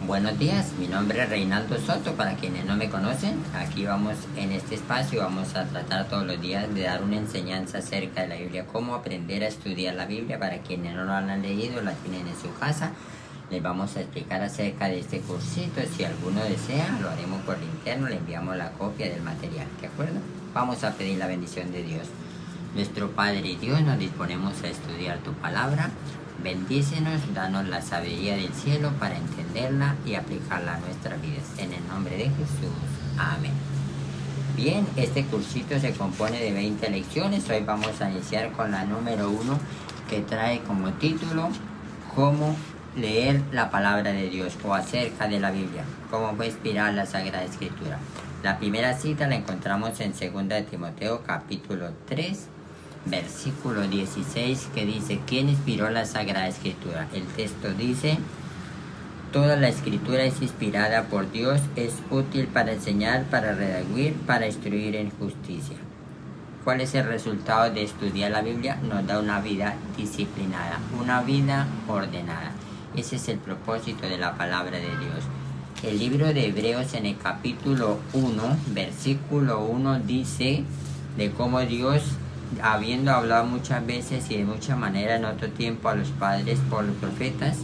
Buenos días, mi nombre es Reinaldo Soto, para quienes no me conocen. Aquí vamos, en este espacio vamos a tratar todos los días de dar una enseñanza acerca de la Biblia, cómo aprender a estudiar la Biblia. Para quienes no lo han leído, la tienen en su casa. Les vamos a explicar acerca de este cursito. Si alguno desea, lo haremos por interno, le enviamos la copia del material, ¿de acuerdo? Vamos a pedir la bendición de Dios. Nuestro Padre y Dios, nos disponemos a estudiar tu palabra. Bendícenos, danos la sabiduría del cielo para entenderla y aplicarla a nuestras vidas. En el nombre de Jesús. Amén. Bien, este cursito se compone de 20 lecciones. Hoy vamos a iniciar con la número 1, que trae como título Cómo leer la palabra de Dios, o acerca de la Biblia, cómo fue inspirada la Sagrada Escritura. La primera cita la encontramos en 2 de Timoteo capítulo 3, versículo 16, que dice: ¿quién inspiró la Sagrada Escritura? El texto dice: toda la Escritura es inspirada por Dios, es útil para enseñar, para redarguir, para instruir en justicia. ¿Cuál es el resultado de estudiar la Biblia? Nos da una vida disciplinada, una vida ordenada. Ese es el propósito de la palabra de Dios. El libro de Hebreos, en el capítulo 1, versículo 1, dice de cómo Dios, habiendo hablado muchas veces y de mucha manera en otro tiempo a los padres por los profetas,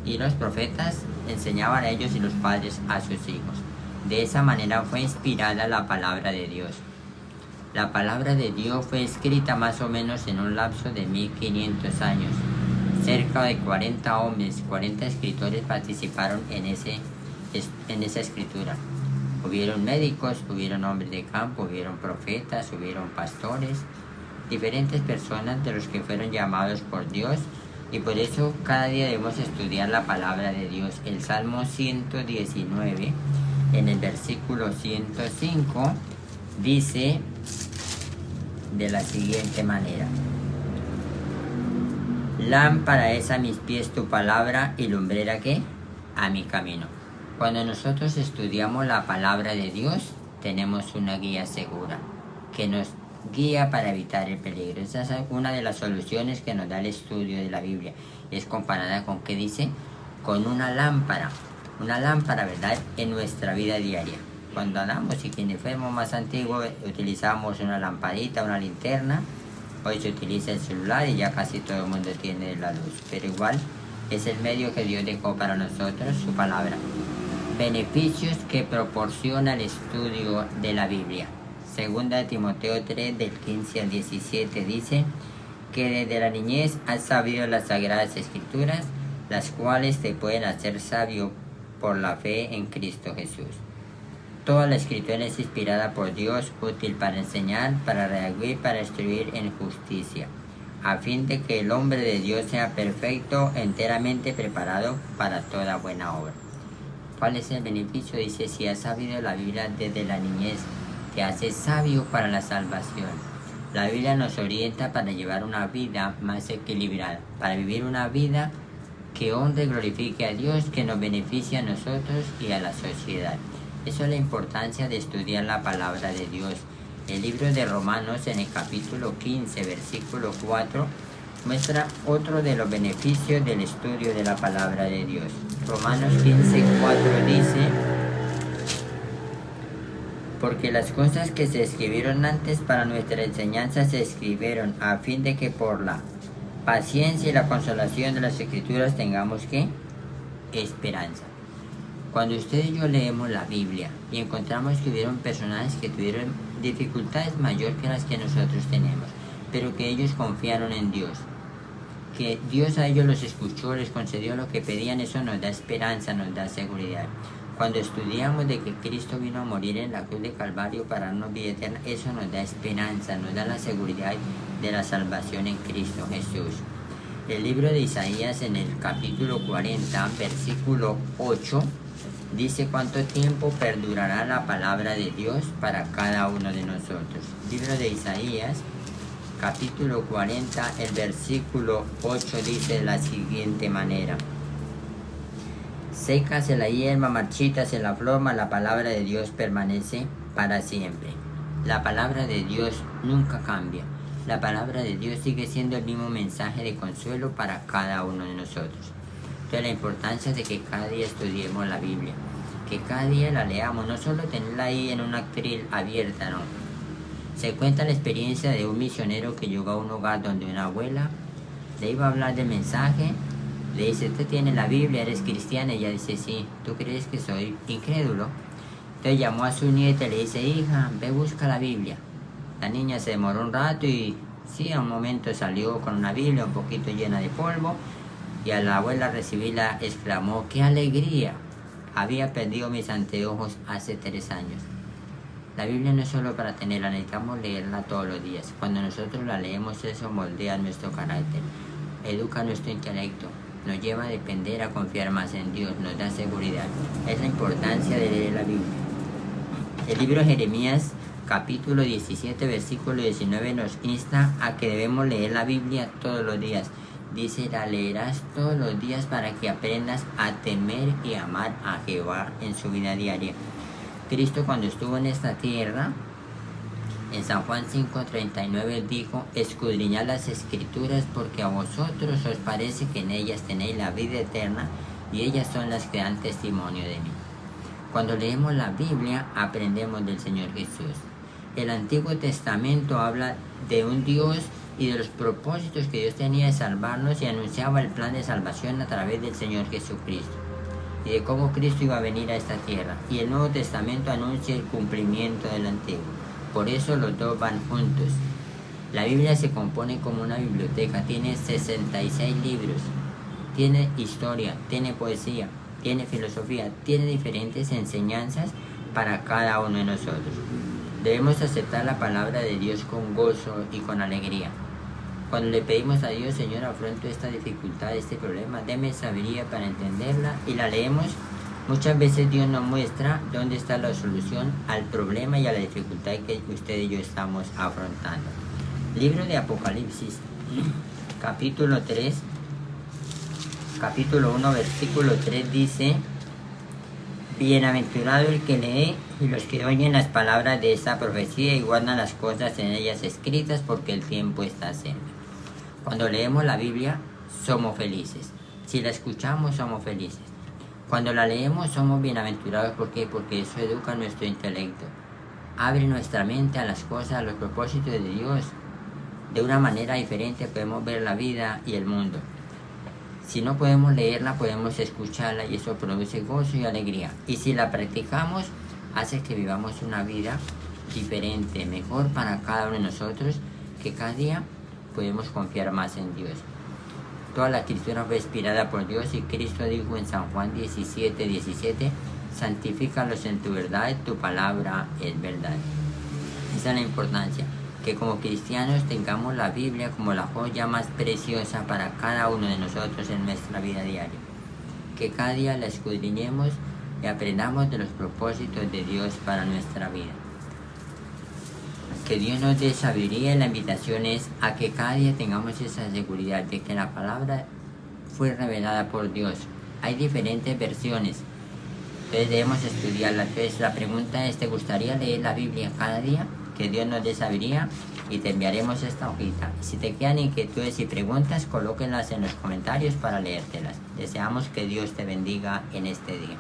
y los profetas enseñaban a ellos y los padres a sus hijos. De esa manera fue inspirada la palabra de Dios. La palabra de Dios fue escrita más o menos en un lapso de 1500 años. Cerca de 40 hombres, 40 escritores participaron en esa escritura. Hubieron médicos, hubieron hombres de campo, hubieron profetas, hubieron pastores, diferentes personas de los que fueron llamados por Dios, y por eso cada día debemos estudiar la palabra de Dios. El Salmo 119, en el versículo 105, dice de la siguiente manera: lámpara es a mis pies tu palabra y lumbrera, ¿qué? A mi camino. Cuando nosotros estudiamos la palabra de Dios, tenemos una guía segura que nos guía para evitar el peligro. Esa es una de las soluciones que nos da el estudio de la Biblia. Es comparada con, ¿qué dice? Con una lámpara, ¿verdad? En nuestra vida diaria. Cuando andamos, y quienes fuimos más antiguos, utilizamos una lamparita, una linterna. Hoy se utiliza el celular y ya casi todo el mundo tiene la luz. Pero igual es el medio que Dios dejó para nosotros, su palabra. Beneficios que proporciona el estudio de la Biblia. 2 de Timoteo 3, del 15 al 17, dice que desde la niñez has sabido las Sagradas Escrituras, las cuales te pueden hacer sabio por la fe en Cristo Jesús. Toda la Escritura es inspirada por Dios, útil para enseñar, para redarguir, para instruir en justicia, a fin de que el hombre de Dios sea perfecto, enteramente preparado para toda buena obra. ¿Cuál es el beneficio? Dice: si has sabido la Biblia desde la niñez, te hace sabio para la salvación. La Biblia nos orienta para llevar una vida más equilibrada, para vivir una vida que honre y glorifique a Dios, que nos beneficie a nosotros y a la sociedad. Eso es la importancia de estudiar la palabra de Dios. El libro de Romanos, en el capítulo 15, versículo 4, muestra otro de los beneficios del estudio de la palabra de Dios. Romanos 15, 4 dice: porque las cosas que se escribieron antes para nuestra enseñanza se escribieron a fin de que por la paciencia y la consolación de las Escrituras tengamos, ¿qué? Esperanza. Cuando usted y yo leemos la Biblia y encontramos que hubieron personajes que tuvieron dificultades mayores que las que nosotros tenemos, pero que ellos confiaron en Dios, que Dios a ellos los escuchó, les concedió lo que pedían, eso nos da esperanza, nos da seguridad. Cuando estudiamos de que Cristo vino a morir en la cruz de Calvario para darnos vida eterna, eso nos da esperanza, nos da la seguridad de la salvación en Cristo Jesús. El libro de Isaías, en el capítulo 40, versículo 8, dice: ¿cuánto tiempo perdurará la palabra de Dios para cada uno de nosotros? Libro de Isaías, capítulo 40, el versículo 8 dice de la siguiente manera: sécase la hierba, marchítase la flor, mas la palabra de Dios permanece para siempre. La palabra de Dios nunca cambia. La palabra de Dios sigue siendo el mismo mensaje de consuelo para cada uno de nosotros. Entonces la importancia de que cada día estudiemos la Biblia, que cada día la leamos, no solo tenerla ahí en una atril abierta, no. Se cuenta la experiencia de un misionero que llegó a un hogar donde una abuela le iba a hablar del mensaje. Le dice: ¿usted tiene la Biblia? ¿Eres cristiana? Y ella dice: sí. ¿Tú crees que soy incrédulo? Entonces llamó a su nieta y le dice: hija, ve, busca la Biblia. La niña se demoró un rato y sí, a un momento salió con una Biblia un poquito llena de polvo, y a la abuela recibirla exclamó: ¡qué alegría! Había perdido mis anteojos hace 3 años. La Biblia no es solo para tenerla, necesitamos leerla todos los días. Cuando nosotros la leemos, eso moldea nuestro carácter, educa nuestro intelecto, nos lleva a depender, a confiar más en Dios, nos da seguridad. Es la importancia de leer la Biblia. El libro de Jeremías, capítulo 17, versículo 19, nos insta a que debemos leer la Biblia todos los días. Dice: la leerás todos los días para que aprendas a temer y amar a Jehová en su vida diaria. Cristo, cuando estuvo en esta tierra, en San Juan 5:39 dijo: escudriñad las Escrituras, porque a vosotros os parece que en ellas tenéis la vida eterna, y ellas son las que dan testimonio de mí. Cuando leemos la Biblia, aprendemos del Señor Jesús. El Antiguo Testamento habla de un Dios y de los propósitos que Dios tenía de salvarnos, y anunciaba el plan de salvación a través del Señor Jesucristo, y de cómo Cristo iba a venir a esta tierra. Y el Nuevo Testamento anuncia el cumplimiento del Antiguo. Por eso los dos van juntos. La Biblia se compone como una biblioteca, tiene 66 libros, tiene historia, tiene poesía, tiene filosofía, tiene diferentes enseñanzas para cada uno de nosotros. Debemos aceptar la palabra de Dios con gozo y con alegría. Cuando le pedimos a Dios: Señor, afronto esta dificultad, este problema, deme sabiduría para entenderla, y la leemos, muchas veces Dios nos muestra dónde está la solución al problema y a la dificultad que usted y yo estamos afrontando. Libro de Apocalipsis, capítulo 3, capítulo 1, versículo 3 dice: bienaventurado el que lee y los que oyen las palabras de esta profecía y guardan las cosas en ellas escritas, porque el tiempo está cerca. Cuando leemos la Biblia, somos felices. Si la escuchamos, somos felices. Cuando la leemos, somos bienaventurados. ¿Por qué? Porque eso educa nuestro intelecto, abre nuestra mente a las cosas, a los propósitos de Dios. De una manera diferente podemos ver la vida y el mundo. Si no podemos leerla, podemos escucharla, y eso produce gozo y alegría. Y si la practicamos, hace que vivamos una vida diferente, mejor para cada uno de nosotros, que cada día podemos confiar más en Dios. Toda la Escritura fue inspirada por Dios, y Cristo dijo en San Juan 17:17: santifícalos en tu verdad, tu palabra es verdad. Esa es la importancia, que como cristianos tengamos la Biblia como la joya más preciosa para cada uno de nosotros en nuestra vida diaria. Que cada día la escudriñemos y aprendamos de los propósitos de Dios para nuestra vida. Que Dios nos dé sabiduría, y la invitación es a que cada día tengamos esa seguridad de que la palabra fue revelada por Dios. Hay diferentes versiones, entonces debemos estudiarla. Entonces la pregunta es: ¿te gustaría leer la Biblia cada día? Que Dios nos dé sabiduría, y te enviaremos esta hojita. Si te quedan inquietudes y preguntas, colóquenlas en los comentarios para leértelas. Deseamos que Dios te bendiga en este día.